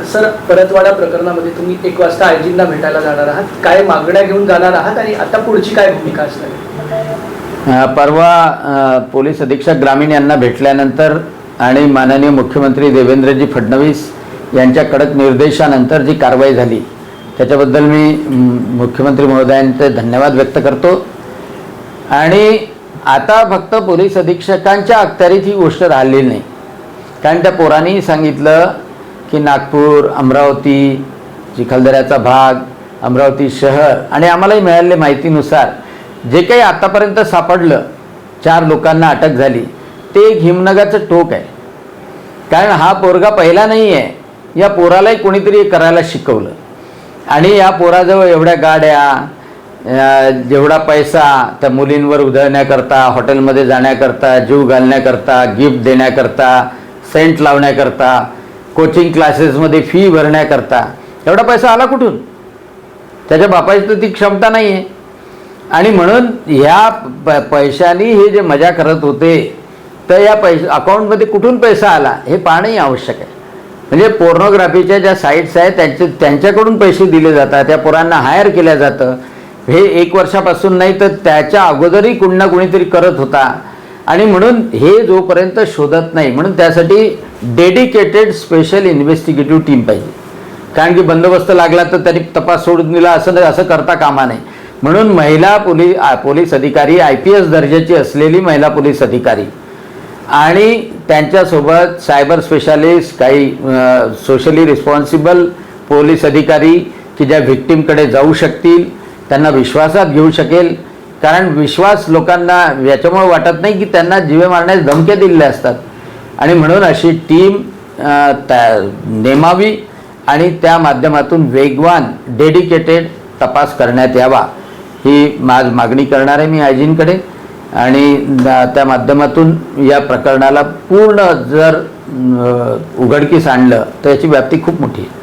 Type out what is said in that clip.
Sir, Paratwada प्रकरणामध्ये तुम्ही 1 वाजता आयजींना भेटायला जाणार आहात, काय मागण्या घेऊन जाणार आहात आणि आता पुढची काय भूमिका असणार? परवा पोलीस अधीक्षक ग्रामीण यांना भेटल्यानंतर आणि माननीय मुख्यमंत्री देवेंद्रजी फडणवीस यांच्या कडक निर्देशानंतर जी कारवाई झाली त्याच्याबद्दल मी मुख्यमंत्री महोदयांचे धन्यवाद व्यक्त करतो। आणि आता फक्त पोलीस अधीक्षकांच्या अखत्यारीत ही गोष्ट राहिलेली नाही, कारण त्या पोरांनी सांगितलं की नागपूर, अमरावती, चिखलदऱ्याचा भाग, अमरावती शहर आणि आम्हालाही मिळालेल्या माहितीनुसार जे काही आतापर्यंत सापडलं 4 लोकांना अटक झाली ते एक हिमनगाचं टोक आहे। कारण हा पोरगा पहिला नाही आहे, या पोरालाही कोणीतरी करायला शिकवलं आणि या पोराजवळ एवढ्या गाड्या, जेवढा पैसा त्या मुलींवर उधळण्याकरता, हॉटेलमध्ये जाण्याकरता, जीव घालण्याकरता, गिफ्ट देण्याकरता, सेंट लावण्याकरता, कोचिंग क्लासेसमध्ये फी भरण्याकरता एवढा पैसा आला कुठून? त्याच्या बापाची तर ती क्षमता नाही आहे। आणि म्हणून ह्या पैशानी हे जे मजा करत होते तर या अकाउंटमध्ये कुठून पैसा आला हे पाहणंही आवश्यक आहे। म्हणजे पोर्नोग्राफीच्या ज्या साईट्स आहेत त्यांच्याकडून पैसे दिले जातात, त्या पोरांना हायर केल्या जातं। हे 1 वर्षापासून नाही तर त्याच्या अगोदरही कुणी ना कुणीतरी करत होता। आणि म्हणून हे जोपर्यंत शोधत नाही, म्हणून त्यासाठी डेडिकेटेड स्पेशल इन्व्हेस्टिगेटिव्ह टीम पाहिजे। कारण की बंदोबस्त लागला तर त्यांनी तपास सोडून दिला असं करता कामा नये। म्हणून महिला पोलीस अधिकारी, IPS दर्जाची असलेली महिला पोलीस अधिकारी आणि त्यांच्यासोबत सायबर स्पेशालिस्ट, काही सोशली रिस्पॉन्सिबल पोलीस अधिकारी की ज्या व्हिक्टीमकडे जाऊ शकतील, त्यांना विश्वासात घेऊ शकेल। कारण विश्वास लोकांना याच्यामुळे वाटत नाही की त्यांना जीवे मारण्यास धमक्या दिलेल्या असतात। आणि म्हणून अशी टीम नेमावी आणि त्या माध्यमातून वेगवान डेडिकेटेड तपास करण्यात यावा ही मागणी करणार आहे मी आयजींकडे। आणि त्या माध्यमातून या प्रकरणाला पूर्ण जर उघडकीस आणलं तर याची व्याप्ती खूप मोठी आहे।